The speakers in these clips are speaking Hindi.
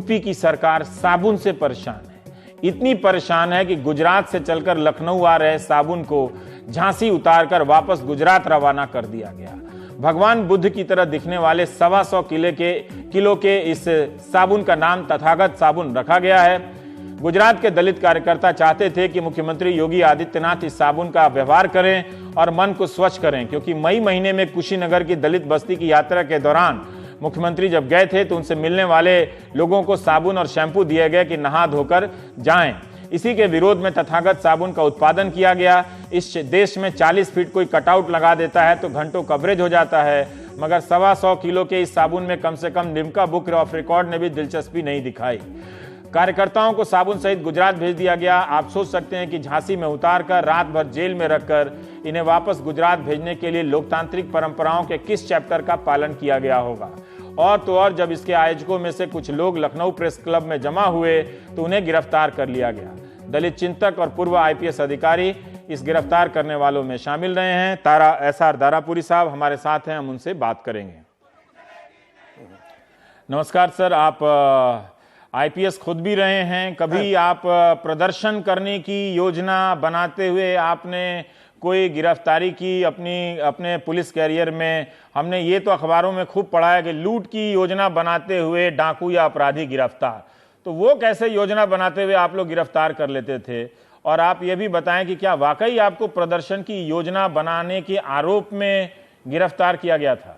यूपी की सरकार साबुन से परेशान है। इतनी परेशान है कि गुजरात से चलकर लखनऊ आ रहे साबुन को झांसी उतारकर वापस गुजरात रवाना कर दिया गया। भगवान बुद्ध की तरह दिखने वाले 125 किलो के इस साबुन का नाम तथागत साबुन रखा गया है। गुजरात के दलित कार्यकर्ता चाहते थे कि मुख्यमंत्री योगी आदित्यनाथ इस साबुन का व्यवहार करें और मन को स्वच्छ करें, क्योंकि मई महीने में कुशीनगर की दलित बस्ती की यात्रा के दौरान मुख्यमंत्री जब गए थे तो उनसे मिलने वाले लोगों को साबुन और शैंपू दिए गए कि नहा धोकर जाएं। इसी के विरोध में तथागत साबुन का उत्पादन किया गया। इस देश में 40 फीट कोई कटआउट लगा देता है तो घंटों कवरेज हो जाता है, मगर 125 किलो के इस साबुन में कम से कम लिम्का बुक ऑफ रिकॉर्ड ने भी दिलचस्पी नहीं दिखाई। कार्यकर्ताओं को साबुन सहित गुजरात भेज दिया गया। आप सोच सकते हैं कि झांसी में उतारकर रात भर जेल में रखकर इन्हें वापस गुजरात भेजने के लिए लोकतांत्रिक परंपराओं के किस चैप्टर का पालन किया गया होगा। और तो और जब इसके आयोजकों में से कुछ लोग लखनऊ प्रेस क्लब में जमा हुए तो उन्हें गिरफ्तार कर लिया गया। दलित चिंतक और पूर्व आईपीएस अधिकारी इस गिरफ्तार करने वालों में शामिल रहे हैं। तारा एसआर दारापुरी साहब हमारे साथ हैं, हम उनसे बात करेंगे। नमस्कार सर, आप आईपीएस खुद भी रहे हैं, कभी आप प्रदर्शन करने की योजना बनाते हुए आपने कोई गिरफ्तारी की अपने पुलिस कैरियर में? हमने ये तो अखबारों में खूब पढ़ा है कि लूट की योजना बनाते हुए डाकू या अपराधी गिरफ्तार, तो वो कैसे योजना बनाते हुए आप लोग गिरफ्तार कर लेते थे? और आप ये भी बताएं कि क्या वाकई आपको प्रदर्शन की योजना बनाने के आरोप में गिरफ्तार किया गया था?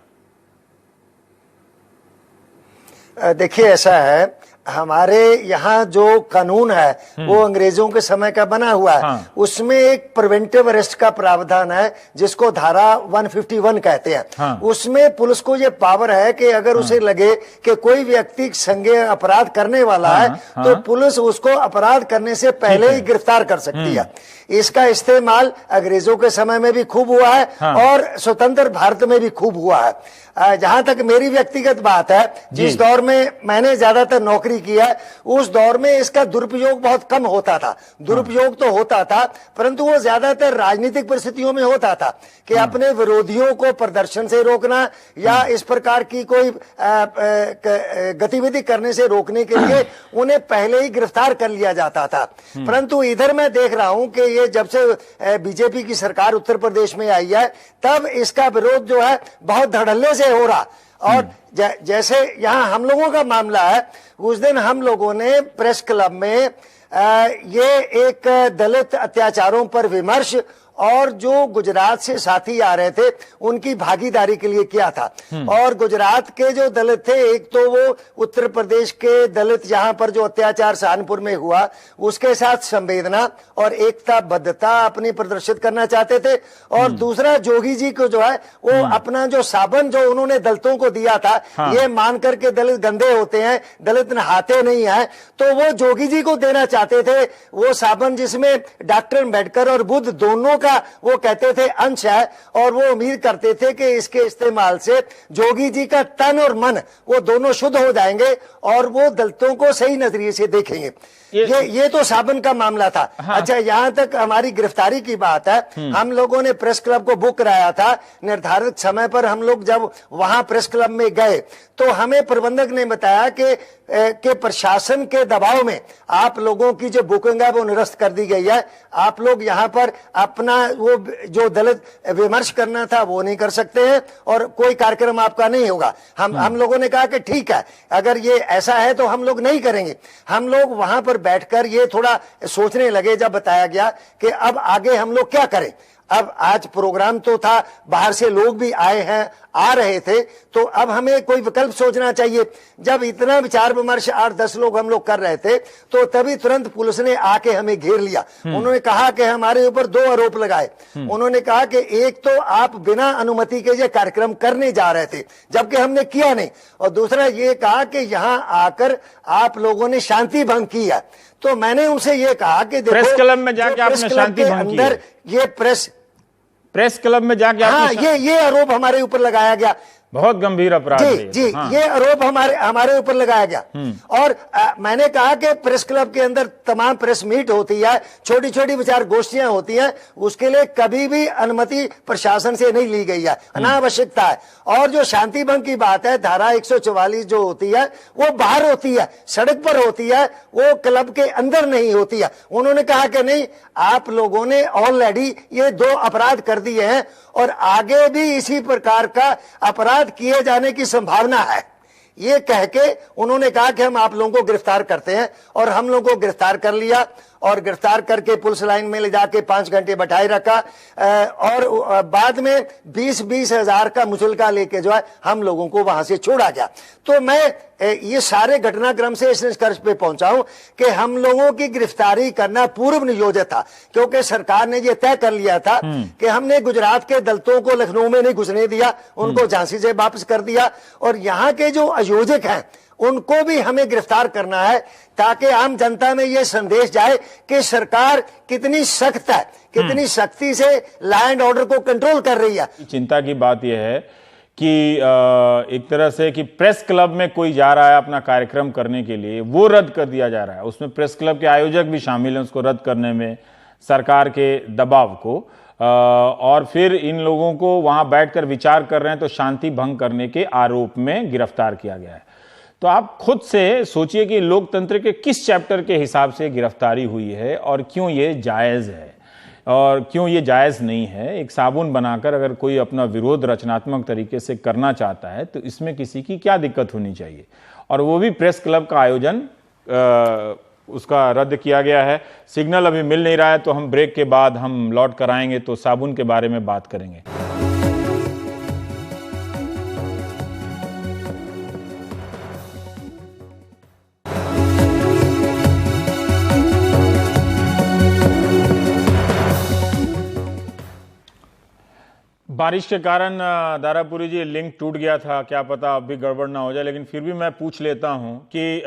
देखिए, ऐसा है, हमारे यहाँ जो कानून है वो अंग्रेजों के समय का बना हुआ है। उसमें एक प्रिवेंटिव अरेस्ट का प्रावधान है जिसको धारा 151 कहते हैं। उसमें पुलिस को ये पावर है कि अगर उसे लगे कि कोई व्यक्ति संज्ञेय अपराध करने वाला है तो पुलिस उसको अपराध करने से पहले ही गिरफ्तार कर सकती है। इसका इस्तेमाल अंग्रेजों के समय में भी खूब हुआ है और स्वतंत्र भारत में भी खूब हुआ है। जहां तक मेरी व्यक्तिगत बात है, जिस दौर में मैंने ज्यादातर नौकरी किया उस दौर में इसका दुरुपयोग बहुत कम होता था। दुरुपयोग तो होता था परंतु वो ज्यादातर राजनीतिक परिस्थितियों में होता था कि अपने विरोधियों को प्रदर्शन से रोकना या इस प्रकार की कोई गतिविधि करने से रोकने के लिए उन्हें पहले ही गिरफ्तार कर लिया जाता था। परंतु इधर मैं देख रहा हूं कि ये जब से बीजेपी की सरकार उत्तर प्रदेश में आई है तब इसका विरोध जो है बहुत धड़ल्ले से हो रहा। और जैसे यहाँ हम लोगों का मामला है, उस दिन हम लोगों ने प्रेस क्लब में ये एक दलित अत्याचारों पर विमर्श और जो गुजरात से साथी आ रहे थे उनकी भागीदारी के लिए किया था। और गुजरात के जो दलित थे, एक तो वो उत्तर प्रदेश के दलित जहां पर जो अत्याचार सहारनपुर में हुआ उसके साथ संवेदना और एकताबद्धता अपनी प्रदर्शित करना चाहते थे, और दूसरा जोगी जी को जो है वो अपना जो साबन जो उन्होंने दलितों को दिया था ये मान करके दलित गंदे होते हैं, दलित नहाते नहीं है, तो वो जोगी जी को देना चाहते थे वो साबन जिसमें डॉक्टर अम्बेडकर और बुद्ध दोनों का वो कहते थे अंश है, और वो उम्मीद करते थे कि इसके इस्तेमाल से जोगी जी का तन और मन वो दोनों शुद्ध हो जाएंगे और वो दलितों को सही नजरिए से देखेंगे। ये तो साबन का मामला था। अच्छा, यहां तक हमारी गिरफ्तारी की बात है, हम लोगों ने प्रेस क्लब को बुक कराया था निर्धारित समय पर। हम लोग जब वहां प्रेस क्लब में गए तो हमें प्रबंधक ने बताया कि प्रशासन के दबाव में आप लोगों की जो बुकिंग है वो निरस्त कर दी गई है। आप लोग यहाँ पर अपना वो जो दलित विमर्श करना था वो नहीं कर सकते हैं और कोई कार्यक्रम आपका नहीं होगा। हम लोगों ने कहा कि ठीक है, अगर ये ऐसा है तो हम लोग नहीं करेंगे। हम लोग वहां पर बैठकर ये थोड़ा सोचने लगे जब बताया गया कि अब आगे हम लोग क्या करें। अब आज प्रोग्राम तो था, बाहर से लोग भी आए हैं, आ रहे थे, तो अब हमें कोई विकल्प सोचना चाहिए। जब इतना विचार विमर्श 8-10 लोग हम लोग कर रहे थे तो तभी तुरंत पुलिस ने आके हमें घेर लिया। उन्होंने कहा कि हमारे ऊपर 2 आरोप लगाए। उन्होंने कहा कि एक तो आप बिना अनुमति के ये कार्यक्रम करने जा रहे थे जबकि हमने किया नहीं, और दूसरा ये कहा कि यहाँ आकर आप लोगों ने शांति भंग की है। तो मैंने उनसे ये कहा कि देखो, प्रेस क्लब में जाके आपने शांति भंग की है। ये प्रेस क्लब में जाके हाँ, ये आरोप हमारे ऊपर लगाया गया। बहुत गंभीर अपराध है जी, हाँ। ये आरोप हमारे ऊपर लगाया गया। और मैंने कहा कि प्रेस क्लब के अंदर तमाम प्रेस मीट होती है, छोटी छोटी विचार गोष्ठियां होती हैं, उसके लिए कभी भी अनुमति प्रशासन से नहीं ली गई है, अनावश्यकता है। और जो शांति भंग की बात है, धारा 144 जो होती है वो बाहर होती है, सड़क पर होती है, वो क्लब के अंदर नहीं होती है। उन्होंने कहा कि नहीं, आप लोगों ने ऑलरेडी ये 2 अपराध कर दिए हैं और आगे भी इसी प्रकार का अपराध किए जाने की संभावना है। ये कह के उन्होंने कहा कि हम आप लोगों को गिरफ्तार करते हैं, और हम लोगों को गिरफ्तार कर लिया और गिरफ्तार करके पुलिस लाइन में ले जाके 5 घंटे बैठाए रखा, और बाद में 20-20 हजार का मुचलका लेके जो है हम लोगों को वहां से छोड़ा गया। तो मैं ये सारे घटनाक्रम से इस निष्कर्ष पे पहुंचा हूं कि हम लोगों की गिरफ्तारी करना पूर्व नियोजित था, क्योंकि सरकार ने ये तय कर लिया था कि हमने गुजरात के दलितों को लखनऊ में नहीं घुसने दिया, उनको झांसी से वापस कर दिया, और यहाँ के जो आयोजक हैं उनको भी हमें गिरफ्तार करना है, ताकि आम जनता में यह संदेश जाए कि सरकार कितनी सख्त है, कितनी सख्ती से लॉ एंड ऑर्डर को कंट्रोल कर रही है। चिंता की बात यह है कि एक तरह से कि प्रेस क्लब में कोई जा रहा है अपना कार्यक्रम करने के लिए, वो रद्द कर दिया जा रहा है। उसमें प्रेस क्लब के आयोजक भी शामिल हैं उसको रद्द करने में, सरकार के दबाव को, और फिर इन लोगों को वहां बैठकर विचार कर रहे हैं तो शांति भंग करने के आरोप में गिरफ्तार किया गया है। तो आप खुद से सोचिए कि लोकतंत्र के किस चैप्टर के हिसाब से गिरफ्तारी हुई है और क्यों ये जायज है और क्यों ये जायज नहीं है। एक साबुन बनाकर अगर कोई अपना विरोध रचनात्मक तरीके से करना चाहता है तो इसमें किसी की क्या दिक्कत होनी चाहिए, और वो भी प्रेस क्लब का आयोजन उसका रद्द किया गया है। सिग्नल अभी मिल नहीं रहा है, तो हम ब्रेक के बाद हम लौट कर आएंगे तो साबुन के बारे में बात करेंगे। बारिश के कारण दारापुरी जी लिंक टूट गया था, क्या पता अब भी गड़बड़ ना हो जाए, लेकिन फिर भी मैं पूछ लेता हूं कि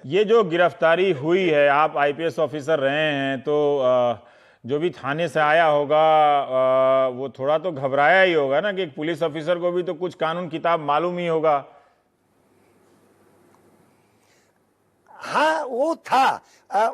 ये जो गिरफ्तारी हुई है, आप आईपीएस ऑफिसर रहे हैं, तो जो भी थाने से आया होगा वो थोड़ा तो घबराया ही होगा ना, कि एक पुलिस ऑफिसर को भी तो कुछ कानून किताब मालूम ही होगा। हाँ, वो था।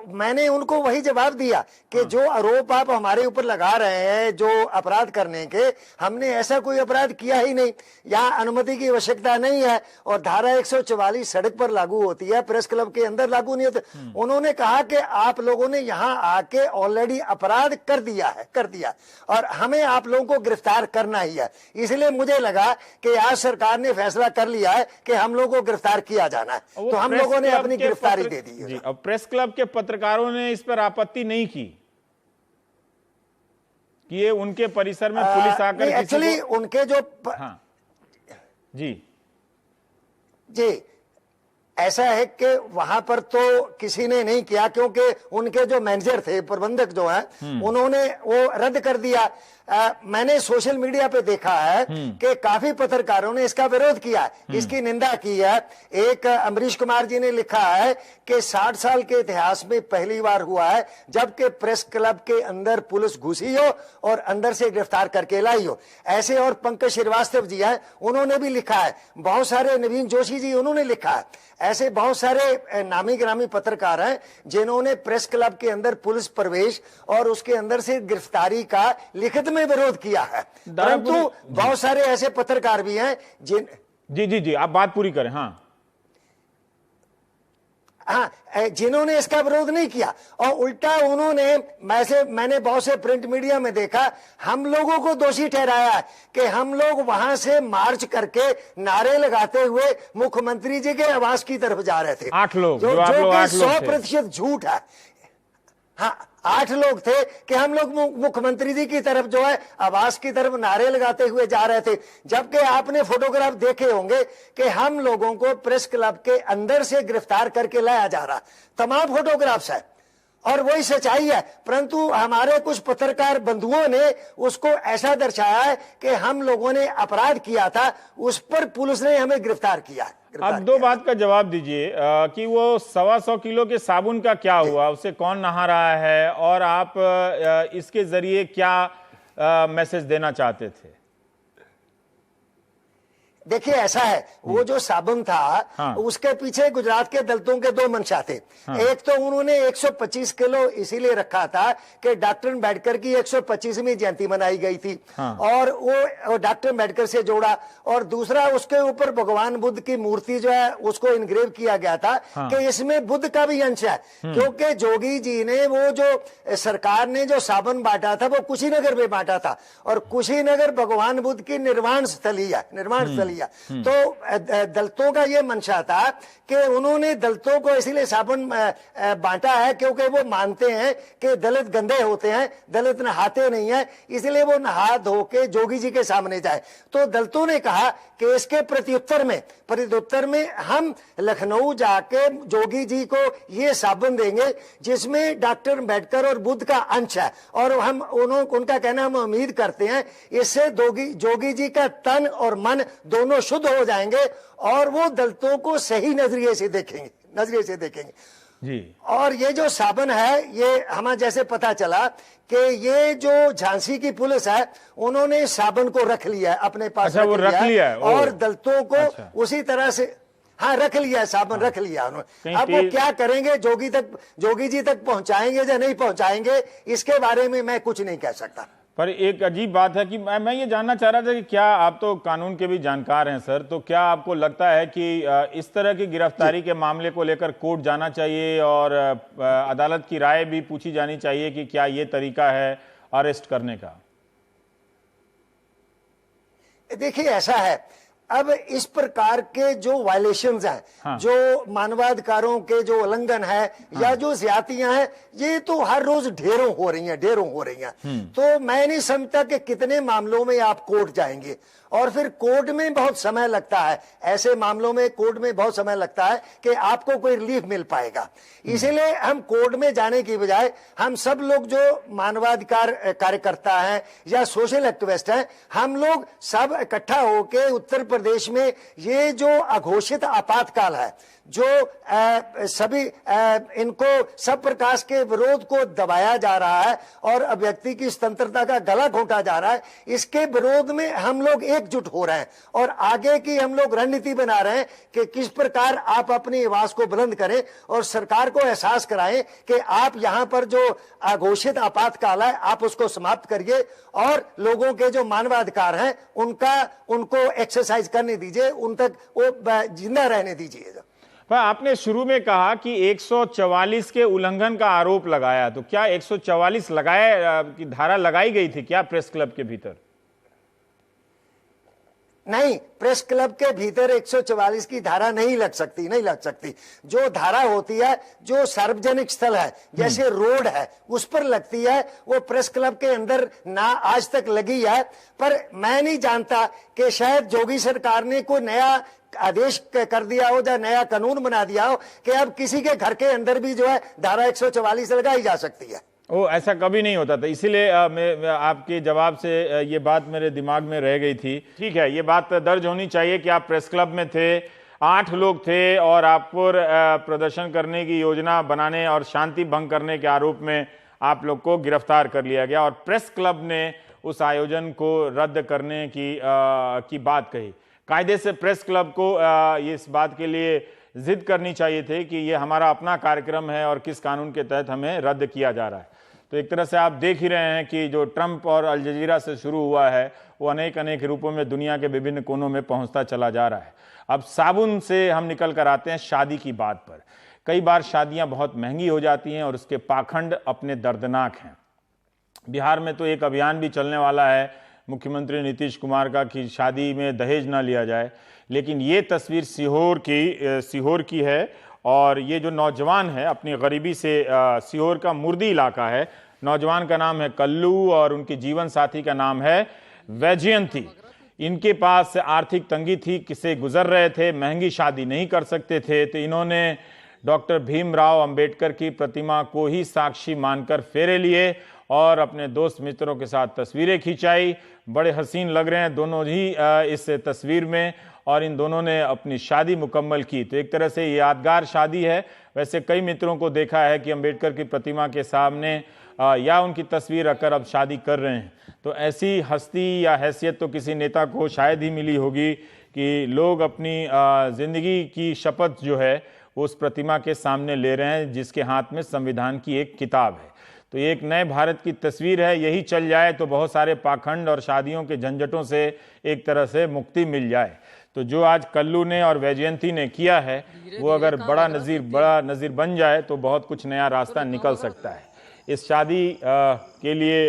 मैंने उनको वही जवाब दिया कि जो आरोप आप हमारे ऊपर लगा रहे हैं, जो अपराध करने के, हमने ऐसा कोई अपराध किया ही नहीं, यहाँ अनुमति की आवश्यकता नहीं है, और धारा 144 सड़क पर लागू होती है, प्रेस क्लब के अंदर लागू नहीं होती। उन्होंने कहा कि आप लोगों ने यहाँ आके ऑलरेडी अपराध कर दिया, और हमें आप लोगों को गिरफ्तार करना ही है। इसलिए मुझे लगा कि आज सरकार ने फैसला कर लिया है कि हम लोगों को गिरफ्तार किया जाना है, तो हम लोगों ने अपनी गिरफ्तारी दे दी है। अब प्रेस क्लब के पत्रकारों ने इस पर आपत्ति नहीं की कि ये उनके परिसर में पुलिस आकर एक्चुअली उनके जो हाँ जी ऐसा है कि वहां पर तो किसी ने नहीं किया, क्योंकि उनके जो मैनेजर थे, प्रबंधक जो है, उन्होंने वो रद्द कर दिया। मैंने सोशल मीडिया पे देखा है कि काफी पत्रकारों ने इसका विरोध किया है, इसकी निंदा की है। एक अमरीश कुमार जी ने लिखा है कि 60 साल के इतिहास में पहली बार हुआ है जबकि प्रेस क्लब के अंदर पुलिस घुसी हो और अंदर से गिरफ्तार करके लाई हो। ऐसे और पंकज श्रीवास्तव जी हैं, उन्होंने भी लिखा है। बहुत सारे, नवीन जोशी जी, उन्होंने लिखा है। ऐसे बहुत सारे नामी गिरामी पत्रकार हैं जिन्होंने प्रेस क्लब के अंदर पुलिस प्रवेश और उसके अंदर से गिरफ्तारी का लिखित में विरोध किया है, परंतु बहुत सारे ऐसे पत्रकार भी हैं जी आप बात पूरी करें। जिन्होंने इसका विरोध नहीं किया, और उल्टा उन्होंने, मैंने बहुत से प्रिंट मीडिया में देखा, हम लोगों को दोषी ठहराया है कि हम लोग वहां से मार्च करके नारे लगाते हुए मुख्यमंत्री जी के आवास की तरफ जा रहे थे। 8 लोग, जो 100% झूठ है। हाँ, 8 लोग थे कि हम लोग मुख्यमंत्री जी की तरफ जो है आवास की तरफ नारे लगाते हुए जा रहे थे, जबकि आपने फोटोग्राफ देखे होंगे कि हम लोगों को प्रेस क्लब के अंदर से गिरफ्तार करके लाया जा रहा। तमाम फोटोग्राफ्स है और वही सच्चाई है, परंतु हमारे कुछ पत्रकार बंधुओं ने उसको ऐसा दर्शाया है कि हम लोगों ने अपराध किया था, उस पर पुलिस ने हमें गिरफ्तार किया। अब 2 बात का जवाब दीजिए कि वो 125 किलो के साबुन का क्या हुआ, उससे कौन नहा रहा है, और आप इसके जरिए क्या मैसेज देना चाहते थे? देखिए ऐसा है, वो जो साबुन था, हाँ। उसके पीछे गुजरात के दलितों के दो मंशा थे। हाँ। एक तो उन्होंने 125 किलो इसीलिए रखा था कि डॉक्टर अम्बेडकर की 125वीं जयंती मनाई गई थी। हाँ। और वो डॉक्टर अम्बेडकर से जोड़ा, और दूसरा उसके ऊपर भगवान बुद्ध की मूर्ति जो है उसको इनग्रेव किया गया था। हाँ। कि इसमें बुद्ध का भी अंश है, क्योंकि जोगी जी ने वो जो सरकार ने जो साबुन बांटा था वो कुशीनगर में बांटा था, और कुशीनगर भगवान बुद्ध की निर्वाण स्थली है, निर्वाण स्थली। तो दलितों का ये मंशा था कि उन्होंने दलितों को इसीलिए साबुन बांटा है क्योंकि वो मानते हैं कि दलित गंदे होते हैं, दलित नहाते नहीं है, इसलिए वो नहा धो के जोगी जी के सामने जाए। तो दलितों ने कहा कि इसके प्रत्युत्तर में हम लखनऊ जाके जोगी जी को ये साबुन देंगे जिसमें डॉक्टर अम्बेडकर और बुद्ध का अंश है, और हम उनका कहना हम उम्मीद करते हैं इससे जोगी जी का तन और मन दोनों शुद्ध हो जाएंगे और वो दलितों को सही नजरिए से देखेंगे जी। और ये जो साबुन है, ये हमें जैसे पता चला कि ये जो झांसी की पुलिस है उन्होंने साबुन को रख लिया है अपने पास। अच्छा, वो रख लिया है और दलितों को अच्छा। उसी तरह से हाँ रख लिया है, साबुन रख लिया उन्होंने। अब वो क्या करेंगे, जोगी जी तक पहुंचाएंगे या नहीं पहुंचाएंगे, इसके बारे में मैं कुछ नहीं कह सकता। पर एक अजीब बात है कि मैं ये जानना चाह रहा था कि क्या आप तो कानून के भी जानकार हैं सर, तो क्या आपको लगता है कि इस तरह की गिरफ्तारी के मामले को लेकर कोर्ट जाना चाहिए और अदालत की राय भी पूछी जानी चाहिए कि क्या ये तरीका है अरेस्ट करने का? देखिए ऐसा है, अब इस प्रकार के जो वायलेशंस हैं, हाँ। जो मानवाधिकारों के जो उल्लंघन है, हाँ। या जो ज्यादतियां हैं, ये तो हर रोज ढेरों हो रही हैं। तो मैं नहीं समझता कि कितने मामलों में आप कोर्ट जाएंगे, और फिर कोर्ट में बहुत समय लगता है, ऐसे मामलों में कोर्ट में बहुत समय लगता है कि आपको कोई रिलीफ मिल पाएगा। इसीलिए हम कोर्ट में जाने की बजाय हम सब लोग जो मानवाधिकार कार्यकर्ता हैं या सोशल एक्टिविस्ट हैं, हम लोग सब इकट्ठा होकर उत्तर प्रदेश में ये जो अघोषित आपातकाल है, जो सभी इनको सब प्रकार के विरोध को दबाया जा रहा है और व्यक्ति की स्वतंत्रता का गला घोंटा जा रहा है, इसके विरोध में हम लोग एकजुट हो रहे हैं और आगे की हम लोग रणनीति बना रहे हैं कि किस प्रकार आप अपनी आवाज को बुलंद करें और सरकार को एहसास कराएं कि आप यहां पर जो अघोषित आपातकाल है आप उसको समाप्त करिए और लोगों के जो मानवाधिकार हैं उनको एक्सरसाइज करने दीजिए, उन तक वो जिंदा रहने दीजिए। पर आपने शुरू में कहा कि 144 के उल्लंघन का आरोप लगाया, तो क्या 144 की धारा लगाई गई थी क्या प्रेस क्लब के भीतर? नहीं, प्रेस क्लब के भीतर 144 की धारा नहीं लग सकती। जो धारा होती है जो सार्वजनिक स्थल है, जैसे रोड है, उस पर लगती है। वो प्रेस क्लब के अंदर ना आज तक लगी है। पर मैं नहीं जानता कि शायद जोगी सरकार ने कोई नया आदेश कर दिया हो या नया कानून बना दिया हो कि अब किसी के घर के अंदर भी जो है धारा 144 लगाई जा सकती है। ऐसा कभी नहीं होता था, इसीलिए आपके जवाब से ये बात मेरे दिमाग में रह गई थी। ठीक है, ये बात दर्ज होनी चाहिए कि आप प्रेस क्लब में थे, 8 लोग थे और आप पर प्रदर्शन करने की योजना बनाने और शांति भंग करने के आरोप में आप लोग को गिरफ्तार कर लिया गया और प्रेस क्लब ने उस आयोजन को रद्द करने की बात कही। कायदे से प्रेस क्लब को ये इस बात के लिए जिद करनी चाहिए थी कि ये हमारा अपना कार्यक्रम है और किस कानून के तहत हमें रद्द किया जा रहा है। तो एक तरह से आप देख ही रहे हैं कि जो ट्रंप और अल जजीरा से शुरू हुआ है वो अनेक रूपों में दुनिया के विभिन्न कोनों में पहुंचता चला जा रहा है। अब साबुन से हम निकल कर आते हैं शादी की बात पर। कई बार शादियां बहुत महंगी हो जाती हैं और उसके पाखंड अपने दर्दनाक हैं। बिहार में तो एक अभियान भी चलने वाला है मुख्यमंत्री नीतीश कुमार का कि शादी में दहेज ना लिया जाए, लेकिन ये तस्वीर सीहोर की है और ये जो नौजवान है अपनी गरीबी से, सीहोर का मुर्दी इलाका है, नौजवान का नाम है कल्लू और उनके जीवन साथी का नाम है वैजयंती। इनके पास आर्थिक तंगी थी, किसे गुजर रहे थे, महंगी शादी नहीं कर सकते थे, तो इन्होंने डॉक्टर भीमराव अंबेडकर की प्रतिमा को ही साक्षी मानकर फेरे लिए और अपने दोस्त मित्रों के साथ तस्वीरें खिंचाई। बड़े हसीन लग रहे हैं दोनों ही इस तस्वीर में और इन दोनों ने अपनी शादी मुकम्मल की। तो एक तरह से यादगार शादी है। वैसे कई मित्रों को देखा है कि अंबेडकर की प्रतिमा के सामने या उनकी तस्वीर रखकर अब शादी कर रहे हैं। तो ऐसी हस्ती या हैसियत तो किसी नेता को शायद ही मिली होगी कि लोग अपनी जिंदगी की शपथ जो है वो उस प्रतिमा के सामने ले रहे हैं जिसके हाथ में संविधान की एक किताब है। तो ये एक नए भारत की तस्वीर है। यही चल जाए तो बहुत सारे पाखंड और शादियों के झंझटों से एक तरह से मुक्ति मिल जाए। तो जो आज कल्लू ने और वैजयंती ने किया है वो अगर बड़ा नज़ीर बन जाए तो बहुत कुछ नया रास्ता निकल सकता है। इस शादी के लिए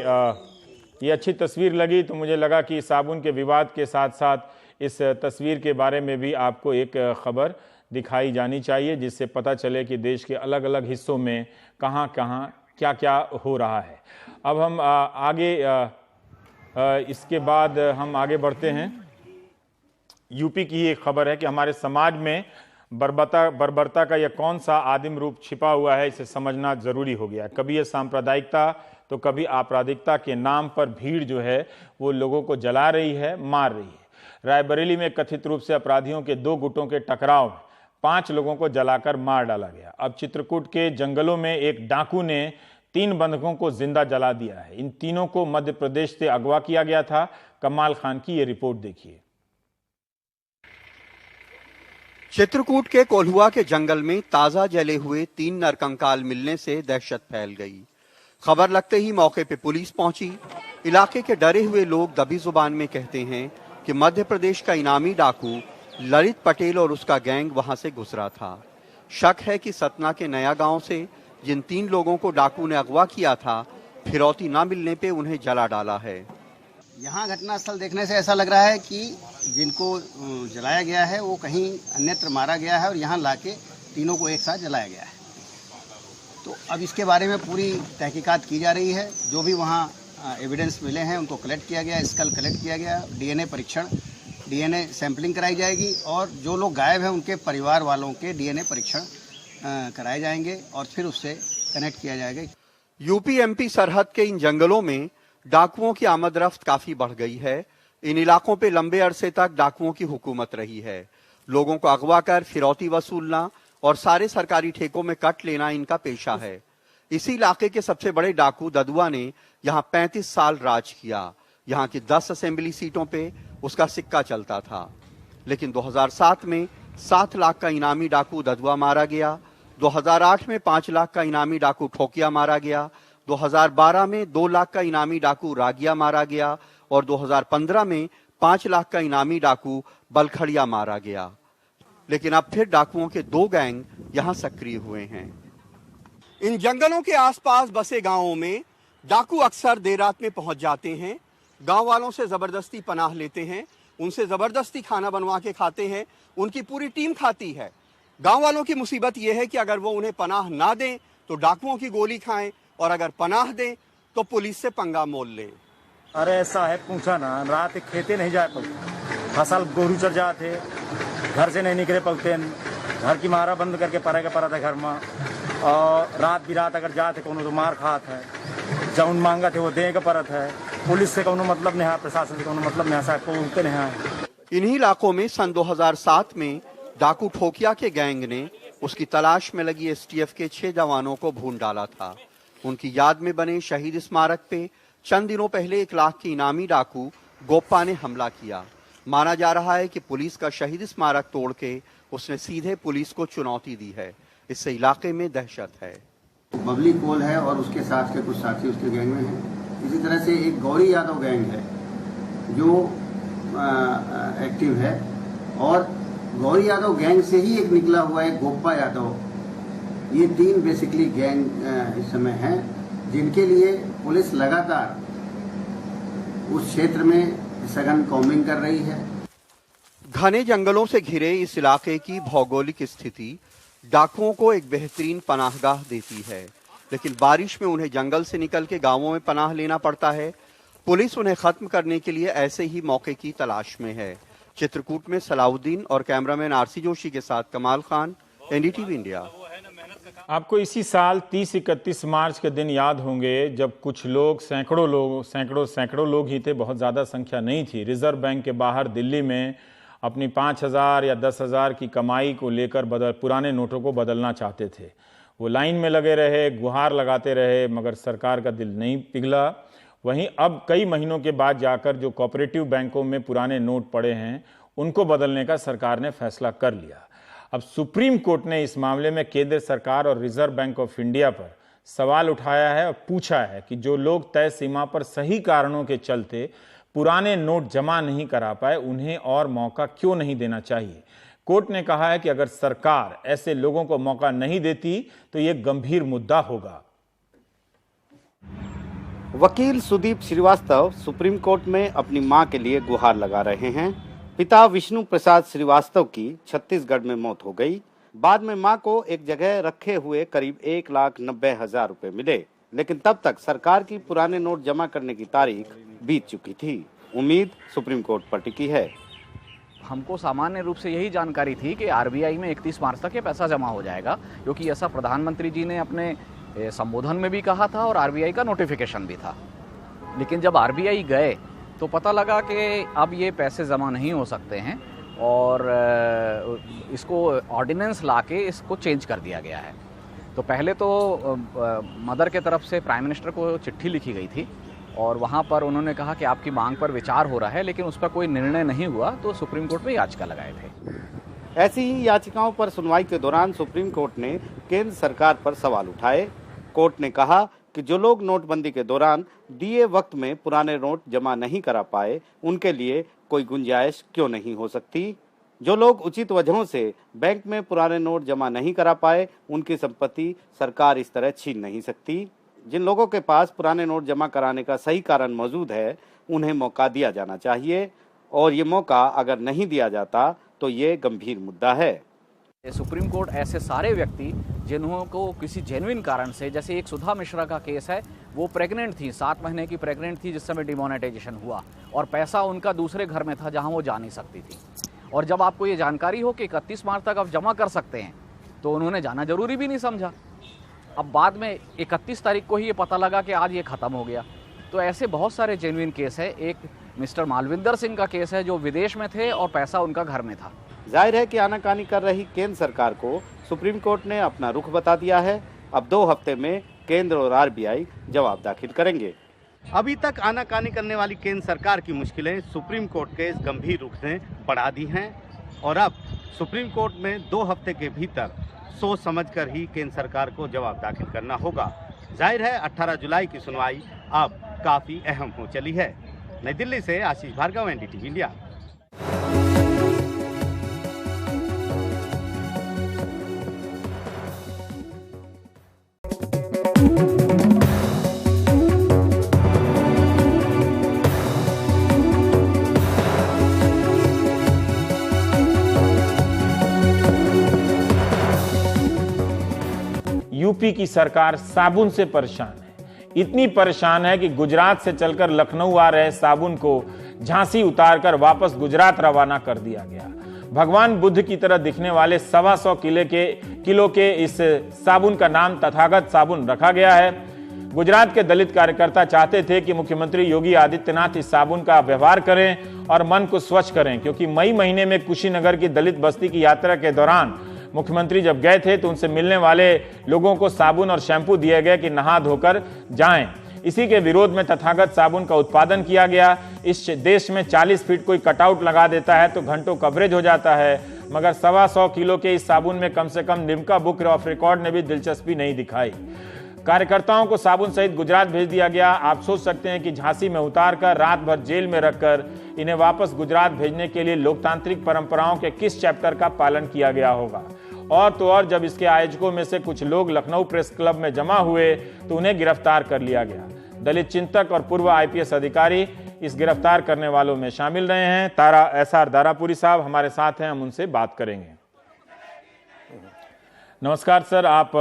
ये अच्छी तस्वीर लगी तो मुझे लगा कि साबुन के विवाद के साथ साथ इस तस्वीर के बारे में भी आपको एक खबर दिखाई जानी चाहिए, जिससे पता चले कि देश के अलग अलग हिस्सों में कहाँ कहाँ क्या क्या हो रहा है। अब हम आगे इसके बाद हम आगे बढ़ते हैं। यूपी की एक खबर है कि हमारे समाज में बर्बरता का यह कौन सा आदिम रूप छिपा हुआ है, इसे समझना जरूरी हो गया। कभी यह सांप्रदायिकता तो कभी आपराधिकता के नाम पर भीड़ जो है वो लोगों को जला रही है, मार रही है। रायबरेली में कथित रूप से अपराधियों के 2 गुटों के टकराव में 5 लोगों को जलाकर मार डाला गया। अब चित्रकूट के जंगलों में एक डाकू ने 3 बंधकों को जिंदा जला दिया है। इन तीनों को मध्य प्रदेश से अगवा किया गया था। कमाल खान की ये रिपोर्ट देखिए। चित्रकूट के कोल्हुआ के जंगल में ताजा जले हुए 3 नरकंकाल मिलने से दहशत फैल गई। खबर लगते ही मौके पे पुलिस पहुंची। इलाके के डरे हुए लोग दबी जुबान में कहते हैं कि मध्य प्रदेश का इनामी डाकू ललित पटेल और उसका गैंग वहां से गुजरा था। शक है कि सतना के नया गांव से जिन 3 लोगों को डाकू ने अगवा किया था, फिरौती न मिलने पे उन्हें जला डाला है। यहाँ घटनास्थल देखने से ऐसा लग रहा है कि जिनको जलाया गया है वो कहीं अन्यत्र मारा गया है और यहाँ लाके तीनों को एक साथ जलाया गया है। तो अब इसके बारे में पूरी तहकीकात की जा रही है। जो भी वहाँ एविडेंस मिले हैं उनको कलेक्ट किया गया, स्कल कलेक्ट किया गया, डीएनए परीक्षण, डीएनए सैंपलिंग कराई जाएगी और जो लोग गायब हैं उनके परिवार वालों के डीएनए परीक्षण कराए जाएंगे और फिर उससे कनेक्ट किया जाएगा। यूपी एमपी सरहद के इन जंगलों में डाकुओं की आमद रफ्त काफी बढ़ गई है। इन इलाकों पे लंबे अरसे तक डाकुओं की हुकूमत रही है। लोगों को अगवा कर फिरौती वसूलना और सारे सरकारी ठेकों में कट लेना इनका पेशा है। इसी इलाके के सबसे बड़े डाकू ददुआ ने यहाँ 35 साल राज किया। यहाँ की 10 असेंबली सीटों पे उसका सिक्का चलता था। लेकिन 2007 में 7 लाख का इनामी डाकू ददुआ मारा गया। 2008 में 5 लाख का इनामी डाकू ठोकिया मारा गया। 2012 में 2 लाख का इनामी डाकू रागिया मारा गया और 2015 में 5 लाख का इनामी डाकू बलखड़िया मारा गया। लेकिन अब फिर डाकुओं के 2 गैंग यहां सक्रिय हुए हैं। इन जंगलों के आसपास बसे गांवों में डाकू अक्सर देर रात में पहुंच जाते हैं। गांव वालों से जबरदस्ती पनाह लेते हैं, उनसे जबरदस्ती खाना बनवा के खाते हैं। उनकी पूरी टीम खाती है। गांव वालों की मुसीबत यह है कि अगर वो उन्हें पनाह ना दें तो डाकुओं की गोली खाएं और अगर पनाह दें तो पुलिस से पंगा मोल लें। अरे ऐसा है, पूछा ना, रात खेते नहीं जा पाते, फसल गोरू चढ़ जाते, घर से नहीं निकले पलते, घर की मारा बंद करके परे के पड़ा घर में। और रात बिरात अगर जाते कोनो तो मार खात है, जौन मांगा थे वो दे के परत है। पुलिस से कोनो मतलब नहीं है, प्रशासन से कोनो मतलब नहीं है, कोई नहीं है। इन्हीं इलाकों में सन 2007 में डाकू ठोकिया के गैंग ने उसकी तलाश में लगी एसटीएफ के 6 जवानों को भून डाला था। उनकी याद में बने शहीद स्मारक पे चंद दिनों पहले 1 लाख के इनामी डाकू गोप्पा ने हमला किया। माना जा रहा है कि पुलिस का शहीद स्मारक तोड़ के उसने सीधे पुलिस को चुनौती दी है। इससे इलाके में दहशत है। बबली कोल है और उसके साथ के कुछ साथी उसके गैंग में हैं। इसी तरह से एक गौरी यादव गैंग है जो एक्टिव है और गौरी यादव गैंग से ही एक निकला हुआ है गोप्पा यादव। ये 3 बेसिकली गैंग इस समय हैं जिनके लिए पुलिस लगातार उस क्षेत्र में सघन कॉम्बिंग कर रही है। घने जंगलों से घिरे इस इलाके की भौगोलिक स्थिति डाकुओं को एक बेहतरीन पनाहगाह देती है, लेकिन बारिश में उन्हें जंगल से निकल के गांवों में पनाह लेना पड़ता है। पुलिस उन्हें खत्म करने के लिए ऐसे ही मौके की तलाश में है। चित्रकूट में सलाउद्दीन और कैमरामैन आरसी जोशी के साथ कमाल खान, एनडीटीवी इंडिया। आपको इसी साल 30-31 मार्च के दिन याद होंगे जब कुछ लोग, सैकड़ों लोग ही थे, बहुत ज़्यादा संख्या नहीं थी, रिजर्व बैंक के बाहर दिल्ली में अपनी 5,000 या 10,000 की कमाई को लेकर पुराने नोटों को बदलना चाहते थे। वो लाइन में लगे रहे, गुहार लगाते रहे, मगर सरकार का दिल नहीं पिघला। वहीं अब कई महीनों के बाद जाकर जो कोऑपरेटिव बैंकों में पुराने नोट पड़े हैं उनको बदलने का सरकार ने फैसला कर लिया। अब सुप्रीम कोर्ट ने इस मामले में केंद्र सरकार और रिजर्व बैंक ऑफ इंडिया पर सवाल उठाया है और पूछा है कि जो लोग तय सीमा पर सही कारणों के चलते पुराने नोट जमा नहीं करा पाए, उन्हें और मौका क्यों नहीं देना चाहिए। कोर्ट ने कहा है कि अगर सरकार ऐसे लोगों को मौका नहीं देती तो यह गंभीर मुद्दा होगा। वकील सुदीप श्रीवास्तव सुप्रीम कोर्ट में अपनी मां के लिए गुहार लगा रहे हैं। पिता विष्णु प्रसाद श्रीवास्तव की छत्तीसगढ़ में मौत हो गई। बाद में मां को एक जगह रखे हुए करीब 1,90,000 रुपए मिले, लेकिन तब तक सरकार की पुराने नोट जमा करने की तारीख बीत चुकी थी। उम्मीद सुप्रीम कोर्ट पर टिकी है। हमको सामान्य रूप से यही जानकारी थी कि आरबीआई में 31 मार्च तक ये पैसा जमा हो जाएगा, क्योंकि ऐसा प्रधानमंत्री जी ने अपने संबोधन में भी कहा था और आरबीआई का नोटिफिकेशन भी था। लेकिन जब आरबीआई गए तो पता लगा कि अब ये पैसे जमा नहीं हो सकते हैं और इसको ऑर्डिनेंस लाके इसको चेंज कर दिया गया है। तो पहले तो मदर के तरफ से प्राइम मिनिस्टर को चिट्ठी लिखी गई थी और वहाँ पर उन्होंने कहा कि आपकी मांग पर विचार हो रहा है, लेकिन उस पर कोई निर्णय नहीं हुआ, तो सुप्रीम कोर्ट में याचिका लगाए थे। ऐसी ही याचिकाओं पर सुनवाई के दौरान सुप्रीम कोर्ट ने केंद्र सरकार पर सवाल उठाए। कोर्ट ने कहा कि जो लोग नोटबंदी के दौरान दिए वक्त में पुराने नोट जमा नहीं करा पाए, उनके लिए कोई गुंजाइश क्यों नहीं हो सकती। जो लोग उचित वजहों से बैंक में पुराने नोट जमा नहीं करा पाए, उनकी संपत्ति सरकार इस तरह छीन नहीं सकती। जिन लोगों के पास पुराने नोट जमा कराने का सही कारण मौजूद है, उन्हें मौका दिया जाना चाहिए, और ये मौका अगर नहीं दिया जाता तो ये गंभीर मुद्दा है। सुप्रीम कोर्ट ऐसे सारे व्यक्ति जिन्हों को किसी जेन्युइन कारण से, जैसे एक सुधा मिश्रा का केस है, वो प्रेग्नेंट थी, 7 महीने की प्रेग्नेंट थी जिस समय डिमोनेटाइजेशन हुआ और पैसा उनका दूसरे घर में था जहां वो जा नहीं सकती थी, और जब आपको ये जानकारी हो कि 31 मार्च तक आप जमा कर सकते हैं तो उन्होंने जाना जरूरी भी नहीं समझा। अब बाद में 31 तारीख को ही ये पता लगा कि आज ये खत्म हो गया। तो ऐसे बहुत सारे जेन्युइन केस है। एक मिस्टर मालविंदर सिंह का केस है जो विदेश में थे और पैसा उनका घर में था। जाहिर है कि आनाकानी कर रही केंद्र सरकार को सुप्रीम कोर्ट ने अपना रुख बता दिया है। अब 2 हफ्ते में केंद्र और आरबीआई जवाब दाखिल करेंगे। अभी तक आनाकानी करने वाली केंद्र सरकार की मुश्किलें सुप्रीम कोर्ट के इस गंभीर रुख ने बढ़ा दी हैं, और अब सुप्रीम कोर्ट में 2 हफ्ते के भीतर सोच समझकर ही केंद्र सरकार को जवाब दाखिल करना होगा। जाहिर है 18 जुलाई की सुनवाई अब काफी अहम हो चली है। नई दिल्ली से आशीष भार्गव, एनडीटीवी इंडिया। यूपी की सरकार साबुन से परेशान है। इतनी परेशान है कि गुजरात से चलकर लखनऊ आ रहे साबुन को झांसी उतारकर वापस गुजरात रवाना कर दिया गया। भगवान बुद्ध की तरह दिखने वाले 125 किलो के इस साबुन का नाम तथागत साबुन रखा गया है। गुजरात के दलित कार्यकर्ता चाहते थे कि मुख्यमंत्री योगी आदित्यनाथ इस साबुन का व्यवहार करें और मन को स्वच्छ करें, क्योंकि मई महीने में कुशीनगर की दलित बस्ती की यात्रा के दौरान मुख्यमंत्री जब गए थे तो उनसे मिलने वाले लोगों को साबुन और शैंपू दिए गए कि नहा धोकर जाएं। इसी के विरोध में तथागत साबुन का उत्पादन किया गया। इस देश में 40 फीट कोई कटआउट लगा देता है तो घंटों कवरेज हो जाता है, मगर 125 किलो के इस साबुन में कम से कम लिम्का बुक ऑफ रिकॉर्ड ने भी दिलचस्पी नहीं दिखाई। कार्यकर्ताओं को साबुन सहित गुजरात भेज दिया गया। आप सोच सकते हैं कि झांसी में उतारकर रात भर जेल में रखकर इन्हें वापस गुजरात भेजने के लिए लोकतांत्रिक परंपराओं के किस चैप्टर का पालन किया गया होगा। और तो और जब इसके आयोजकों में से कुछ लोग लखनऊ प्रेस क्लब में जमा हुए तो उन्हें गिरफ्तार कर लिया गया। दलित चिंतक और पूर्व आईपीएस अधिकारी इस गिरफ्तार करने वालों में शामिल रहे हैं। तारा एसआर दारापुरी साहब हमारे साथ हैं, हम उनसे बात करेंगे। नमस्कार सर, आप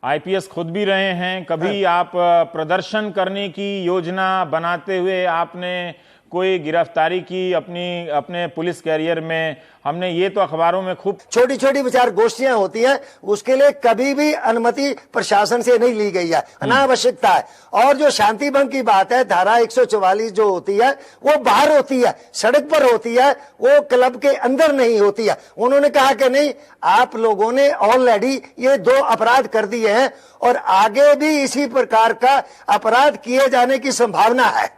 आईपीएस खुद भी रहे हैं, कभी आप प्रदर्शन करने की योजना बनाते हुए आपने कोई गिरफ्तारी की अपने पुलिस कैरियर में? हमने ये तो अखबारों में खूब छोटी छोटी विचार गोष्ठियां होती हैं, उसके लिए कभी भी अनुमति प्रशासन से नहीं ली गई है, अनावश्यकता है। और जो शांति भंग की बात है, धारा 144 जो होती है वो बाहर होती है, सड़क पर होती है, वो क्लब के अंदर नहीं होती है। उन्होंने कहा कि नहीं, आप लोगों ने ऑलरेडी ये 2 अपराध कर दिए हैं और आगे भी इसी प्रकार का अपराध किए जाने की संभावना है,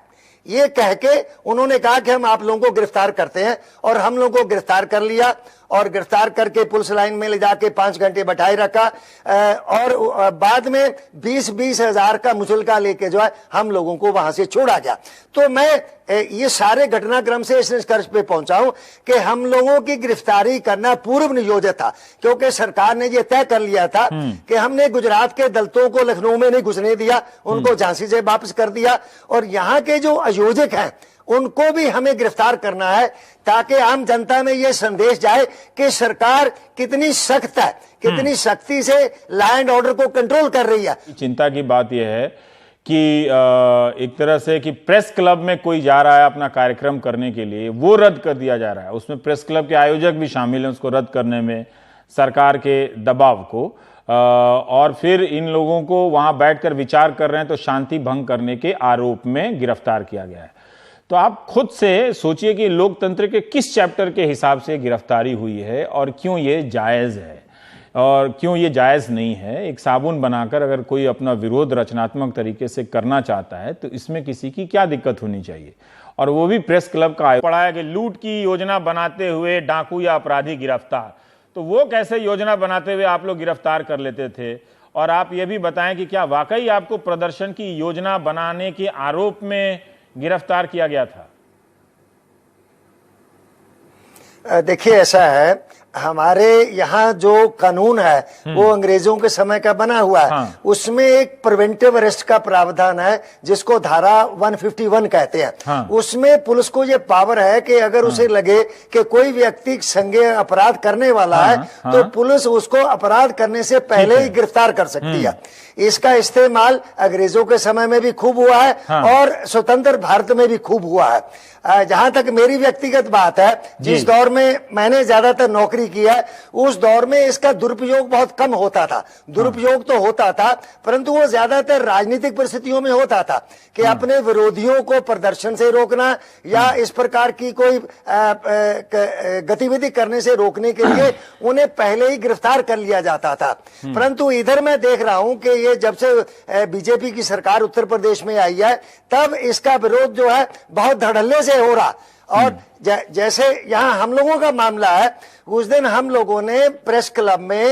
ये कह के उन्होंने कहा कि हम आप लोगों को गिरफ्तार करते हैं, और हम लोगों को गिरफ्तार कर लिया और गिरफ्तार करके पुलिस लाइन में ले जाके 5 घंटे बैठाए रखा, और बाद में 20-20 हजार का मुचलका लेके जो है हम लोगों को वहां से छोड़ा गया। तो मैं ये सारे घटनाक्रम से इस निष्कर्ष पे पहुंचा हूं कि हम लोगों की गिरफ्तारी करना पूर्व नियोजित था, क्योंकि सरकार ने ये तय कर लिया था कि हमने गुजरात के दलितों को लखनऊ में नहीं घुसने दिया, उनको झांसी से वापस कर दिया, और यहाँ के जो आयोजक हैं उनको भी हमें गिरफ्तार करना है, ताकि आम जनता में यह संदेश जाए कि सरकार कितनी सख्त है, कितनी सख्ती से लॉ एंड ऑर्डर को कंट्रोल कर रही है। चिंता की बात यह है कि एक तरह से कि प्रेस क्लब में कोई जा रहा है अपना कार्यक्रम करने के लिए, वो रद्द कर दिया जा रहा है। उसमें प्रेस क्लब के आयोजक भी शामिल हैं उसको रद्द करने में, सरकार के दबाव को, और फिर इन लोगों को वहां बैठकर विचार कर रहे हैं तो शांति भंग करने के आरोप में गिरफ्तार किया गया है। तो आप खुद से सोचिए कि लोकतंत्र के किस चैप्टर के हिसाब से गिरफ्तारी हुई है और क्यों ये जायज है और क्यों ये जायज नहीं है। एक साबुन बनाकर अगर कोई अपना विरोध रचनात्मक तरीके से करना चाहता है तो इसमें किसी की क्या दिक्कत होनी चाहिए, और वो भी प्रेस क्लब का पड़ा है कि लूट की योजना बनाते हुए डाकू या अपराधी गिरफ्तार। तो वो कैसे योजना बनाते हुए आप लोग गिरफ्तार कर लेते थे? और आप ये भी बताएं कि क्या वाकई आपको प्रदर्शन की योजना बनाने के आरोप में गिरफ्तार किया गया था? देखिए, ऐसा है, हमारे यहाँ जो कानून है वो अंग्रेजों के समय का बना हुआ है। उसमें एक प्रिवेंटिव अरेस्ट का प्रावधान है जिसको धारा 151 कहते हैं। उसमें पुलिस को ये पावर है कि अगर उसे लगे कि कोई व्यक्ति संज्ञेय अपराध करने वाला है तो पुलिस उसको अपराध करने से पहले ही गिरफ्तार कर सकती है। इसका इस्तेमाल अंग्रेजों के समय में भी खूब हुआ है और स्वतंत्र भारत में भी खूब हुआ है। जहां तक मेरी व्यक्तिगत बात है, जिस दौर में मैंने ज्यादातर नौकरी किया है उस दौर में इसका दुरुपयोग बहुत कम होता था। दुरुपयोग तो होता था परंतु वो ज्यादातर राजनीतिक परिस्थितियों में होता था कि अपने विरोधियों को प्रदर्शन से रोकना या इस प्रकार की कोई गतिविधि करने से रोकने के लिए उन्हें पहले ही गिरफ्तार कर लिया जाता था। परंतु इधर मैं देख रहा हूं कि ये जब से बीजेपी की सरकार उत्तर प्रदेश में आई है तब इसका विरोध जो है बहुत धड़ल्ले से हो रहा। और जैसे यहाँ हम लोगों का मामला है, उस दिन हम लोगों ने प्रेस क्लब में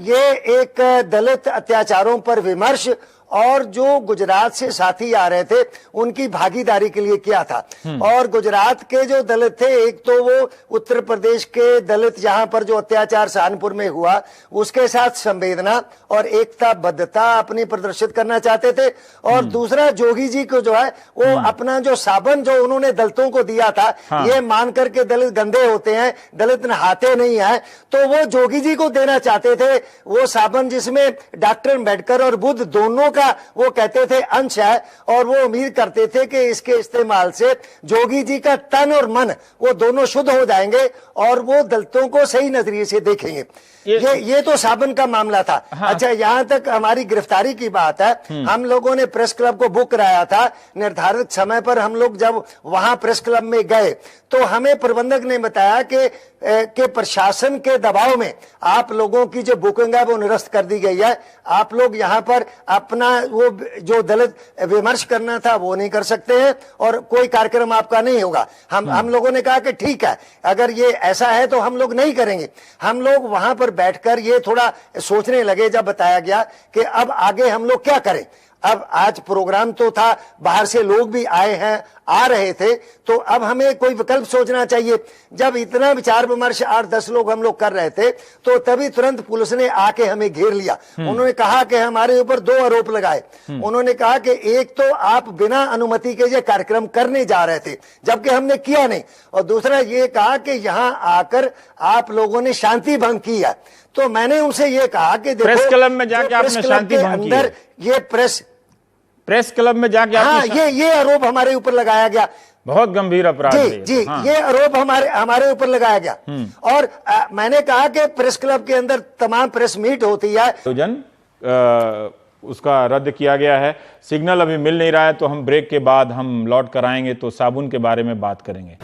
ये एक दलित अत्याचारों पर विमर्श और जो गुजरात से साथी आ रहे थे उनकी भागीदारी के लिए किया था। और गुजरात के जो दलित थे, एक तो वो उत्तर प्रदेश के दलित जहां पर जो अत्याचार सहारनपुर में हुआ उसके साथ संवेदना और एकताबद्धता अपनी प्रदर्शित करना चाहते थे, और दूसरा जोगी जी को जो है वो अपना जो साबन जो उन्होंने दलितों को दिया था ये मान करके दलित गंदे होते हैं, दलित नहाते नहीं है, तो वो जोगी जी को देना चाहते थे वो साबन जिसमें डॉक्टर अम्बेडकर और बुद्ध दोनों का वो कहते थे अंश है, और वो उम्मीद करते थे कि इसके इस्तेमाल से जोगी जी का तन और मन वो दोनों शुद्ध हो जाएंगे और वो दलितों को सही नजरिए से देखेंगे। ये तो साबन का मामला था। अच्छा, यहां तक हमारी गिरफ्तारी की बात है, हम लोगों ने प्रेस क्लब को बुक कराया था निर्धारित समय पर। हम लोग जब वहां प्रेस क्लब में गए तो हमें प्रबंधक ने बताया कि प्रशासन के दबाव में आप लोगों की जो बुकिंग है वो निरस्त कर दी गई है। आप लोग यहाँ पर अपना वो जो दलित विमर्श करना था वो नहीं कर सकते हैं और कोई कार्यक्रम आपका नहीं होगा। हम लोगों ने कहा कि ठीक है, अगर ये ऐसा है तो हम लोग नहीं करेंगे। हम लोग वहां पर बैठकर ये थोड़ा सोचने लगे जब बताया गया कि अब आगे हम लोग क्या करें। अब आज प्रोग्राम तो था, बाहर से लोग भी आए हैं, आ रहे थे, तो अब हमें कोई विकल्प सोचना चाहिए। जब इतना विचार विमर्श 8-10 लोग हम लोग कर रहे थे तो तभी तुरंत पुलिस ने आके हमें घेर लिया। उन्होंने कहा कि हमारे ऊपर 2 आरोप लगाए। उन्होंने कहा कि एक तो आप बिना अनुमति के ये कार्यक्रम करने जा रहे थे जबकि हमने किया नहीं, और दूसरा ये कहा कि यहाँ आकर आप लोगों ने शांति भंग की है। तो मैंने उनसे ये कहा कि देखो, प्रेस क्लब में जाके आपने शांति भंग की है। ये प्रेस क्लब में जाके ये आरोप हमारे ऊपर लगाया गया। बहुत गंभीर अपराध है जी। ये आरोप हमारे ऊपर लगाया गया। और मैंने कहा कि प्रेस क्लब के अंदर तमाम प्रेस मीट होती है, आयोजन उसका रद्द किया गया है। सिग्नल अभी मिल नहीं रहा है तो हम ब्रेक के बाद हम लौट कर आएंगे तो साबुन के बारे में बात करेंगे।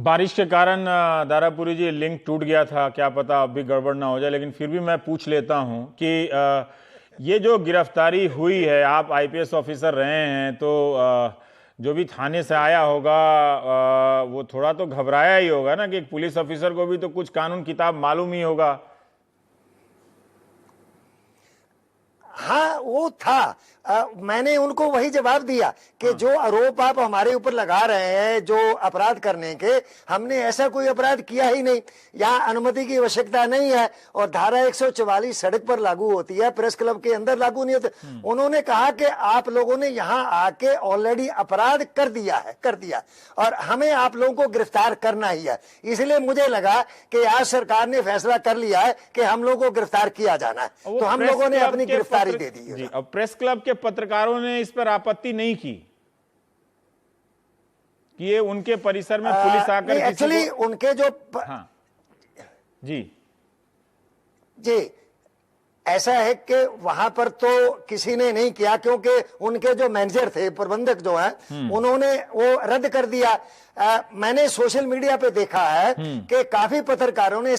बारिश के कारण दारापुरी जी लिंक टूट गया था, क्या पता अब भी गड़बड़ ना हो जाए, लेकिन फिर भी मैं पूछ लेता हूं कि ये जो गिरफ्तारी हुई है, आप आईपीएस ऑफिसर रहे हैं, तो जो भी थाने से आया होगा वो थोड़ा तो घबराया ही होगा ना, कि एक पुलिस ऑफिसर को भी तो कुछ कानून किताब मालूम ही होगा। हाँ वो था। मैंने उनको वही जवाब दिया कि जो आरोप आप हमारे ऊपर लगा रहे हैं जो अपराध करने के, हमने ऐसा कोई अपराध किया ही नहीं, यहाँ अनुमति की आवश्यकता नहीं है और धारा 144 सड़क पर लागू होती है, प्रेस क्लब के अंदर लागू नहीं होती। उन्होंने कहा कि आप लोगों ने यहाँ आके ऑलरेडी अपराध कर दिया और हमें आप लोगों को गिरफ्तार करना ही है। इसलिए मुझे लगा कि आज सरकार ने फैसला कर लिया है कि हम लोगों को गिरफ्तार किया जाना है, तो हम लोगों ने अपनी गिरफ्तारी दे दी है। अब प्रेस क्लब के पत्रकारों ने इस पर आपत्ति नहीं की कि ये उनके परिसर में पुलिस आकर एक्चुअली उनके जो हाँ जी ऐसा है कि वहां पर तो किसी ने नहीं किया, क्योंकि उनके जो मैनेजर थे, प्रबंधक जो हैं, उन्होंने वो रद्द कर दिया। मैंने सोशल मीडिया पे देखा है कि काफी पत्रकारों ने